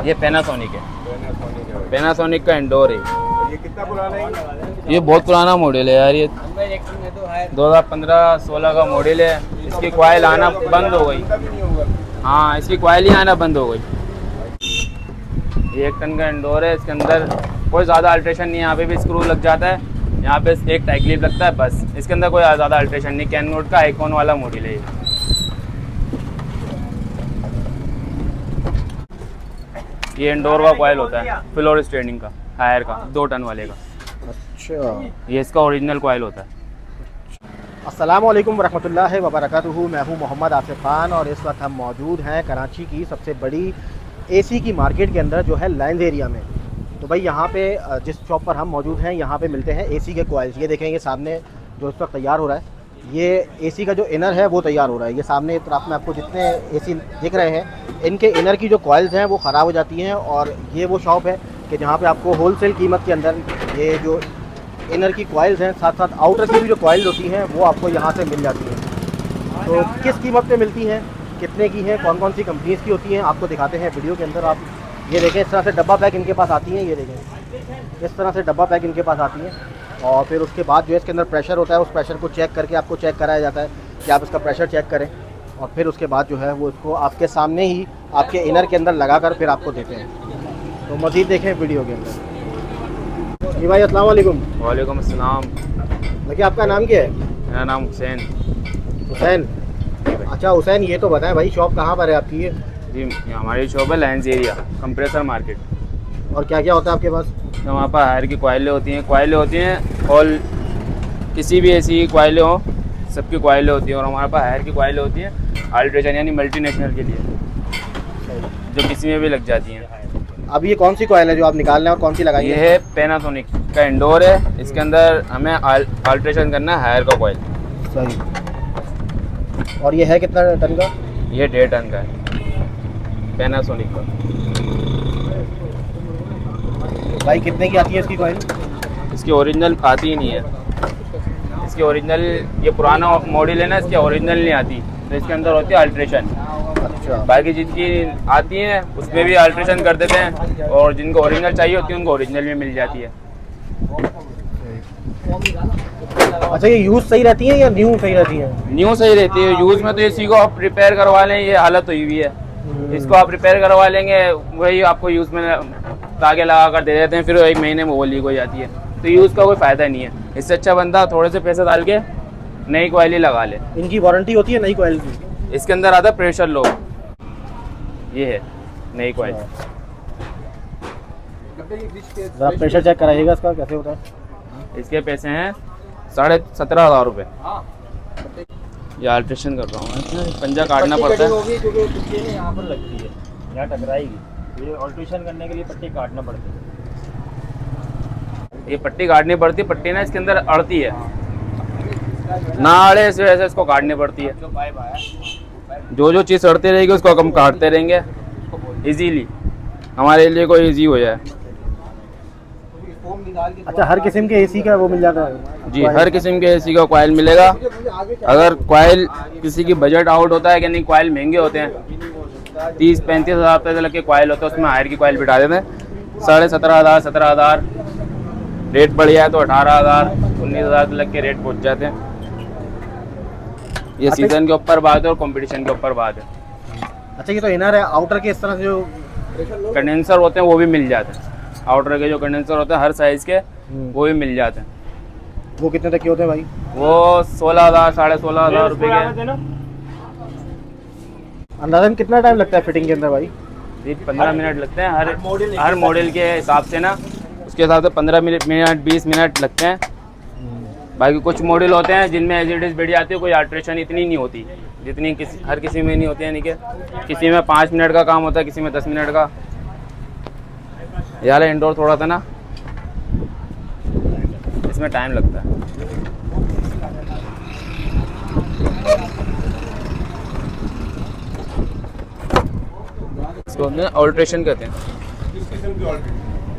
ये पैनासोनिक है। पैनासोनिक का इंडोर है। ये कितना पुराना है? ये बहुत पुराना मॉडल है यार। ये 2015-16 का मॉडल है। इसकी कॉइल आना बंद हो गई। हाँ, इसकी कॉइल ही आना बंद हो गई। ये 1 टन का इंडोर है। इसके अंदर कोई ज़्यादा अल्ट्रेशन नहीं है। यहाँ पे भी स्क्रू लग जाता है, यहाँ पे एक टाइट क्लिप लगता है, बस। इसके अंदर कोई ज़्यादा अल्ट्रेशन नहीं। कैनवोड का आइकॉन वाला मॉडल है ये इंडोर का कॉइल होता है, फ्लोर स्ट्रेनिंग का, हायर का, 2 टन वाले का। अच्छा, ये इसका ओरिजिनल कॉइल होता है। अस्सलाम वालेकुम वरहमतुल्लाहि वबरकातुहू। मैं हूँ मोहम्मद आसिफ खान और इस वक्त हम मौजूद हैं कराची की सबसे बड़ी एसी की मार्केट के अंदर जो है लाइन्स एरिया में। तो भाई यहाँ पे जिस शॉप पर हम मौजूद हैं यहाँ पे मिलते हैं एसी के कॉइल्स। ये देखें, ये सामने जो इस वक्त तैयार हो रहा है, ये एसी का जो इनर है वो तैयार हो रहा है। ये सामने तरफ में आपको जितने एसी दिख रहे हैं, इनके इनर की जो कॉइल्स हैं वो ख़राब हो जाती हैं। और ये वो शॉप है कि जहाँ पे आपको होलसेल कीमत के अंदर ये जो इनर की कॉइल्स हैं, साथ साथ आउटर की भी जो कॉइल्स होती हैं वो आपको यहाँ से मिल जाती हैं। तो किस कीमत पे मिलती हैं, कितने की हैं, कौन कौन सी कंपनीज़ की होती हैं, आपको दिखाते हैं वीडियो के अंदर। आप ये देखें, इस तरह से डब्बा पैक इनके पास आती हैं। ये देखें, इस तरह से डब्बा पैक इनके पास आती हैं। और फिर उसके बाद जो है इसके अंदर प्रेशर होता है, उस प्रेशर को चेक करके आपको चेक कराया जाता है कि आप इसका प्रेशर चेक करें। और फिर उसके बाद जो है वो इसको आपके सामने ही आपके इनर के अंदर लगा कर फिर आपको देते हैं। तो मज़ीद देखें वीडियो के अंदर। जी भाई, अस्सलाम वालेकुम। वालेकुम अस्सलाम। देखिए, आपका नाम क्या है? मेरा नाम हुसैन। हुसैन। अच्छा हुसैन, ये तो बताएं भाई, शॉप कहाँ पर है आपकी ये? जी, हमारी शॉप है लाइन्स एरिया, कंप्रेसर मार्केट। और क्या क्या होता है आपके पास? तो वहाँ पर हायर की कॉइलें होती हैं, और किसी भी ऐसी कॉइलें हो, सबकी कॉइलें होती हैं। और हमारे पास हायर की कॉइलें होती हैं अल्ट्रेशन यानी मल्टीनेशनल के लिए, जो किसी में भी लग जाती हैं। अब ये कौन सी कॉइल है जो आप निकाल रहे हैं और कौन सी लगाई ये है पैनासोनिक का इंडोर है। इसके अंदर हमें अल्ट्रेशन करना है हायर का कॉइल। सही। और ये है कितना टन का? ये 1.5 टन का है, पैनासोनिक का। भाई कितने की आती है इसकी कॉइल? इसकी ओरिजिनल आती ही नहीं है। इसकी ओरिजिनल, ये पुराना मॉडल है ना, इसकी ओरिजिनल नहीं आती। तो इसके अंदर होती है अल्ट्रेशन। अच्छा। बाकी जिनकी आती हैं उसमें भी अल्ट्रेशन कर देते हैं, और जिनको ओरिजिनल चाहिए होती है उनको ओरिजिनल भी मिल जाती है। अच्छा, ये यूज़ सही रहती है या न्यू सही रहती है? न्यू सही रहती है। यूज़ में तो इसी को आप रिपेयर करवा लें, ये हालत हुई हुई है। इसको आप रिपेयर करवा लेंगे, वही आपको यूज़ में तागे लगा कर दे देते हैं, फिर 1 महीने में वो लीक हो जाती है। तो यूज़ का कोई फ़ायदा नहीं है। इससे अच्छा बंदा थोड़े से पैसे डाल के नई कॉइल ही लगा ले। इनकी वारंटी होती है नई कॉइल की? इसके अंदर आता है प्रेशर लो। ये है नई कॉइल। जरा प्रेशर चेक कराइएगा इसका, कैसे होता है? इसके पैसे हैं 17,500 रुपये। ये अल्ट्रेशन कर रहा हूँ, पंजा काटना पड़ता है। यहाँ पर लगती है, यहाँ टकराएगी। ये अल्ट्रेशन करने के लिए पट्टी काटना पड़ती है। ये पट्टी काटनी पड़ती है। पट्टी ना इसके अंदर अड़ती है, ना अड़े इस वजह से इसको काटनी पड़ती है। जो चीज़ अड़ती रहेगी उसको हम काटते रहेंगे इजीली, हमारे लिए कोई इजी हो जाए। अच्छा, हर किस्म के एसी का वो मिल जाता है? जी, हर किस्म के एसी का कॉइल मिलेगा। अगर कॉइल किसी की बजट आउट होता है कि नहीं, कॉइल महंगे होते हैं, 30-35 हज़ार रुपये से लग के कॉइल होता है, उसमें हायर की कॉइल बिठा देते हैं। 17,500 17,000 रेट बढ़िया है तो 18,000 19,000 से लग के रेट पहुँच जाते हैं। ये सीज़न के ऊपर बात है और कंपटीशन के ऊपर बात है। अच्छा, ये तो इनर है। आउटर के इस तरह से जो कंडेंसर होते हैं वो भी मिल जाते हैं। आउटर के जो कंडेंसर होते हैं हर साइज़ के, वो भी मिल जाते हैं। वो कितने तक के होते हैं भाई? वो 16,000 16,500 रुपये के। अंदाज़न कितना टाइम लगता है फिटिंग के अंदर भाई? 15 मिनट लगते हैं हर मॉडल के हिसाब से ना, उसके हिसाब से 15 मिनट 20 मिनट लगते हैं। बाकी कुछ मॉडल होते हैं जिनमें एज इट इज़ बैठ जाती है, कोई अल्ट्रेशन इतनी नहीं होती जितनी हर किसी में नहीं होती है। यानी कि किसी में 5 मिनट का काम होता है, किसी में 10 मिनट का। यार इंडोर थोड़ा था ना, इसमें टाइम लगता है। इसको अल्ट्रेशन कहते हैं।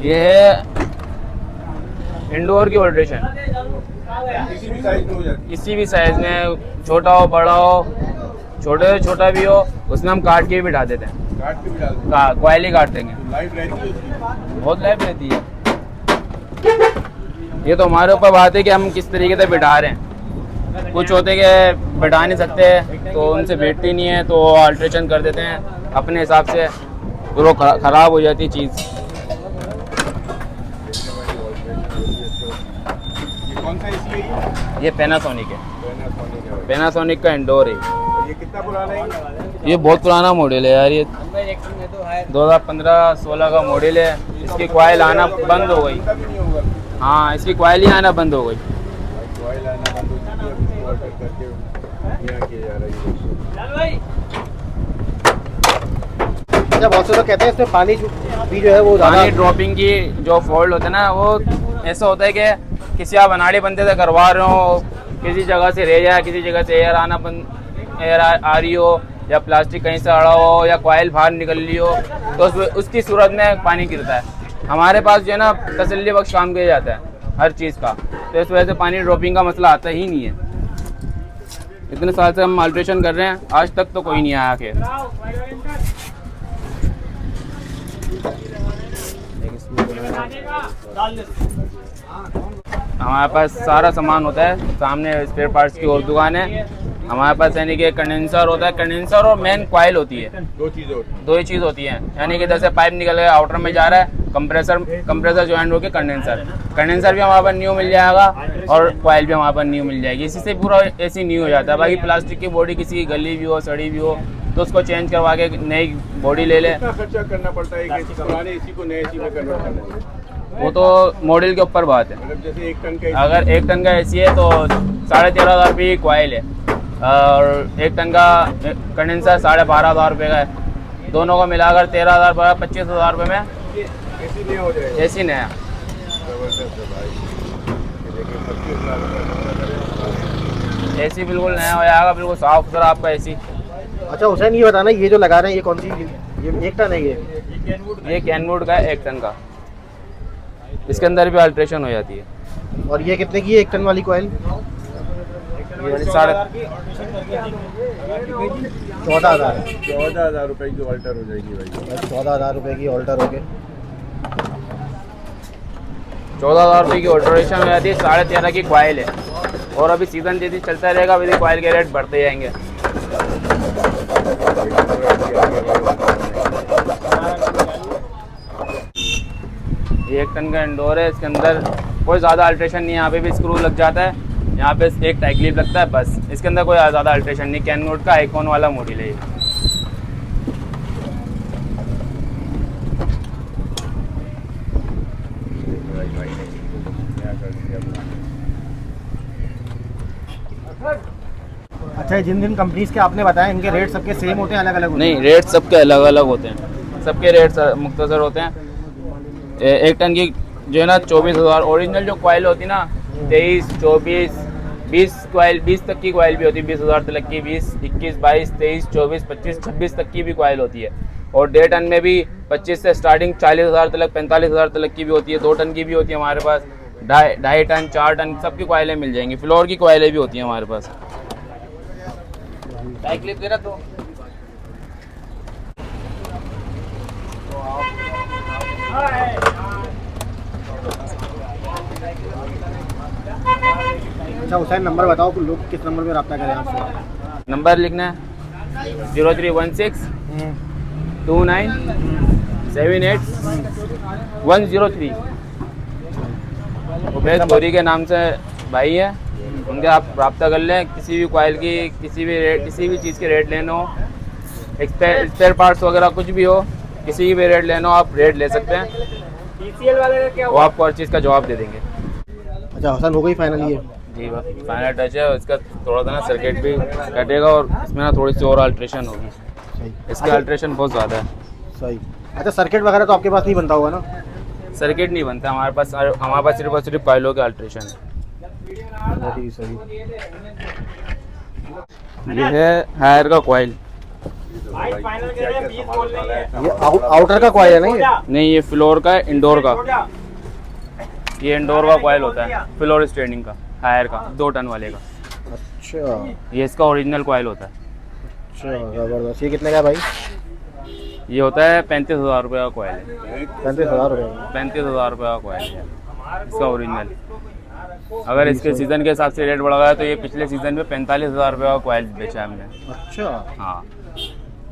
ये है इंडोर की अल्ट्रेशन। किसी भी साइज में, छोटा हो बड़ा हो, छोटे से छोटा भी हो, उसमें हम काट के भी बिठा देते हैं। काट के भी डाल देंगे। कॉयल ही काट देंगे। लाइफ रहती है उसकी। बहुत लाइफ रहती है। ये तो हमारे ऊपर बात है कि हम किस तरीके से बिठा रहे हैं। कुछ होते कि बिठा नहीं सकते तो उनसे बैठती नहीं है तो अल्ट्रेशन कर देते हैं अपने हिसाब से, तो वो ख़राब हो जाती चीज़। ये कौन सा एसी है ये पैनासोनिक है, पैनासोनिक है। पैनासोनिक का इंडोर है। ये कितना पुराना है? ये बहुत पुराना मॉडल है यार, ये 2015-16 का मॉडल है। इसकी कॉयल आना बंद हो गई। इनका भी नहीं होगा। हाँ, इसकी कॉयल ही आना बंद हो गई। कॉइल आना बंद हो चुकी है, अब इसको ऑल्टर करके यहाँ किया जा रहा है। अच्छा, बहुत से लोग कहते हैं इसमें पानी भी जो है वो ज़्यादा पानी ड्रॉपिंग की जो फॉल्ट होता है ना, वो ऐसा होता है कि किसी आप अनाड़ी बंदे से करवा रहे हो, किसी जगह से रह जाए, किसी जगह से एयर आना बंद, एयर आ रही हो, या प्लास्टिक कहीं से अड़ा हो, या कॉयल बाहर निकल रही हो, तो उसकी सूरत में पानी गिरता है। हमारे पास जो है ना तसल्ली बख्श काम किया जाता है हर चीज़ का, तो इस वजह से पानी ड्रॉपिंग का मसला आता ही नहीं है। इतने साल से हम अल्ट्रेशन कर रहे हैं, आज तक तो कोई नहीं आया के। हमारे पास सारा सामान होता है, सामने स्पेयर पार्ट्स की और दुकान है हमारे पास। यानी कि कंडेंसर होता है, कंडेंसर और मेन कॉइल होती है, दो चीज़ें होती हैं। दो ही चीज़ होती है। यानी कि जैसे पाइप निकल गया आउटर में जा रहा है, कंप्रेसर ज्वाइंट होकर कंडेंसर भी हमारे पास न्यू मिल जाएगा और कॉइल भी हमारे पास न्यू मिल जाएगी। इसी से पूरा एसी न्यू हो जाता है। बाकी प्लास्टिक की बॉडी किसी की गली भी हो, सड़ी भी हो, तो उसको चेंज करवा के नई बॉडी ले ले। कितना खर्चा करना पड़ता है कि पुराने एसी को नए एसी में कन्वर्ट करने में? वो तो मॉडल के ऊपर बात है। मतलब जैसे 1 टन का अगर 1 टन का एसी है तो 13,500 रुपये की कॉइल है, और 1 टन का कंडेंसर 12,500 रुपये का है। दोनों को मिलाकर 13,000 25,000 रुपये में एसी नहीं हो जाएगा। एसी नया। जबरदस्त है भाई। ये देखिए 25,000 रुपये। एसी बिल्कुल नया हो जाएगा, बिल्कुल साफ सुथरा आपका एसी। अच्छा हुसैन, ये बताना ये जो लगा रहे हैं ये कौन सी, ये 1 टन है? ये कैनवुड का है 1 टन का, इसके अंदर भी अल्ट्रेशन हो जाती है। और ये कितने की है 1 टन वाली कॉइल? 14,500 14,000 रुपये की ऑल्टर हो जाएगी भाई। 14,000 रुपये की ऑल्टर हो गए। 14,000 रुपये की ऑल्ट्रेशन हो जाती है। 13,500 की कॉइल है, और अभी सीजन जैसे चलता रहेगा अभी कॉइल के रेट बढ़ते जाएंगे। ये 1 टन का इंडोर है, इसके अंदर कोई ज़्यादा अल्ट्रेशन नहीं है। यहाँ पे भी स्क्रू लग जाता है, यहाँ पे एक टाई क्लिप लगता है, बस। इसके अंदर कोई ज़्यादा अल्ट्रेशन नहीं। कैनवुड का आइकॉन वाला मॉडल है ये। अच्छा, जिन कंपनीज के आपने बताया इनके रेट सबके सेम होते हैं, अलग अलग होते नहीं, रेट सबके अलग अलग होते हैं, सबके रेट मुख्तसर होते हैं। 1 टन की जो है ना 24,000, ओरिजिनल जो कॉइल होती है ना 23, 24, 20 कॉइल, 20 तक की कॉइल भी होती है, 20,000 तक की, 20, 21, 22, 23, 24, 25, 26 तक की भी कॉइल होती है। और 1.5 टन में भी 25 से स्टार्टिंग 40,000 तक, 45,000 तक की भी होती है। 2 टन की भी होती है हमारे पास, 2.5 टन, 4 टन सबकी कॉइलें मिल जाएंगी। फ्लोर की कॉइलें भी होती हैं हमारे पास। टाई क्लिप दे रहा तो अच्छा हुसैन, नंबर बताओ कि लोग किस नंबर पे रब्ता करें आपसे? नंबर लिखना है 0316 29 78 103। उबैद गोरी के नाम से भाई है, उनके आप रब्ता कर लें। किसी भी कॉइल की, किसी भी चीज़ के रेट लेना हो, स्पेयर पार्ट्स वगैरह कुछ भी हो, किसी की भी रेट लेना हो, आप रेट ले सकते हैं। TCL वाले का क्या, वो आपको हर चीज़ का जवाब दे देंगे। अच्छा हुसैन, हो गई फाइनल ये? जी बस फाइनल टच है। इसका थोड़ा सा ना सर्किट भी कटेगा और इसमें ना थोड़ी सी और अल्ट्रेशन होगी। सही। इसकी अल्ट्रेशन बहुत ज़्यादा है। सही। अच्छा, सर्किट वगैरह तो आपके पास नहीं बनता होगा ना? सर्किट नहीं बनता हमारे पास सिर्फ और सिर्फ कॉइलों के अल्ट्रेशन है। सही सही। ये है हायर का कॉइल। ये आउटर का कॉइल है ना ये? नहीं, ये फ्लोर का है, इंडोर का। ये इंडोर का कॉइल होता है, फ्लोर स्टैंडिंग का, हायर का, 2 टन वाले का। अच्छा ये इसका ओरिजिनल कॉइल होता है। अच्छा, ज़बरदस्त। ये कितने का है भाई? ये होता है 35,000 रुपये का कोयल है। 35,000 रुपये 35,000 रुपये का कोयल है इसका ओरिजिनल। अगर इसके सीज़न के हिसाब से रेट बढ़ गया तो ये पिछले सीज़न में 45,000 रुपये का कोयल बेचा है हमने। अच्छा, हाँ,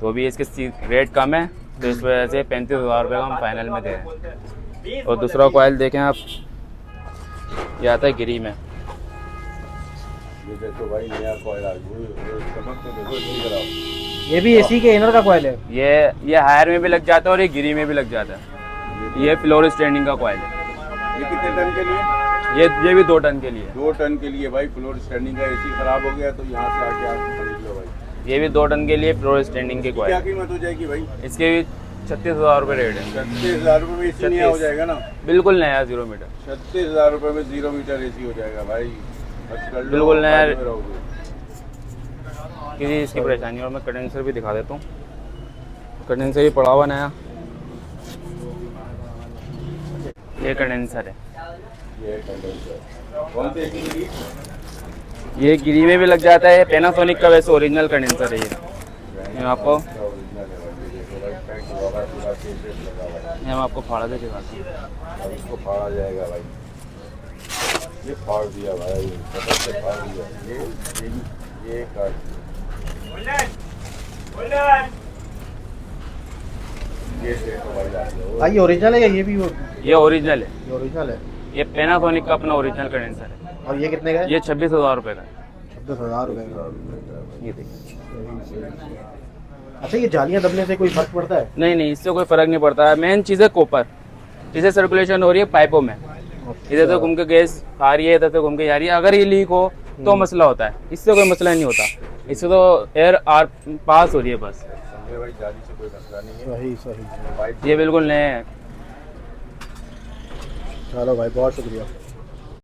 तो भी इसके रेट कम है तो इस वजह से 35,000 रुपये का हम फाइनल में दे रहे हैं। और दूसरा कोयल देखें आप, ये आता है गिरी में। ये देखो भाई नया कोयल आ गया, चमक तो देखो इसकी तरह। ये भी एसी के इनर का कोयल है। ये हायर में भी लग जाता है और ये गिरी में भी लग जाता है। ये फ्लोर स्टैंडिंग का कोयल है। ये कितने टन के लिए? ये भी 2 टन के लिए। 2 टन के लिए भाई। फ्लोर स्टैंडिंग का एसी खराब हो गया तो यहाँ से आके आप खरीद लो भाई। ये भी 2 टन के लिए फ्लोर स्टैंडिंग के कोयल। क्या कीमत हो जाएगी भाई? इसके भी 36,000 रुपये रेट है। 36,000 रुपये में एसी नया हो जाएगा ना? बिल्कुल नया 0 मीटर। 36,000 रुपये में 0 मीटर एसी हो जाएगा भाई। बिल्कुल नया। किसी इसकी परेशानी। और मैं कंडेंसर भी दिखा देता हूँ। कंडेंसर भी पड़ा हुआ नया। ये कंडेंसर है। कौन सी एसी? ये गिरी में भी लग जाता है। पैनासोनिक का वैसे ओरिजिनल कंडेंसर है ये। मैं आपको फाड़ा के दिखाता हूँ। इसको फाड़ा जाएगा भाई। ये फाड़ दिया भाई, से फाड़ दिया। ये काट ये देखो भाई आ गया। भाई ओरिजिनल है या ये भी ये ओरिजिनल है। ये ओरिजिनल है। ये पैनासोनिक का अपना ओरिजिनल कंडेंसर है। और ये कितने का है? ये 26,000 रुपये का है। 26,000 रुपये का। ये देखिए। अच्छा, ये जालियाँ दबने से कोई फर्क पड़ता है? नहीं, इससे कोई फ़र्क नहीं पड़ता है। मेन चीज़ है कॉपर। इसे सर्कुलेशन हो रही है पाइपों में। इधर से घूम के गैस आ रही है, इधर से घूम के जा रही है। अगर ये लीक हो तो मसला होता है। इससे कोई मसला नहीं होता। इससे तो एयर पास हो रही है बस। भाई जाली से कोई मसला नहीं है। सही सही। ये बिल्कुल नए हैं। चलो भाई, बहुत शुक्रिया।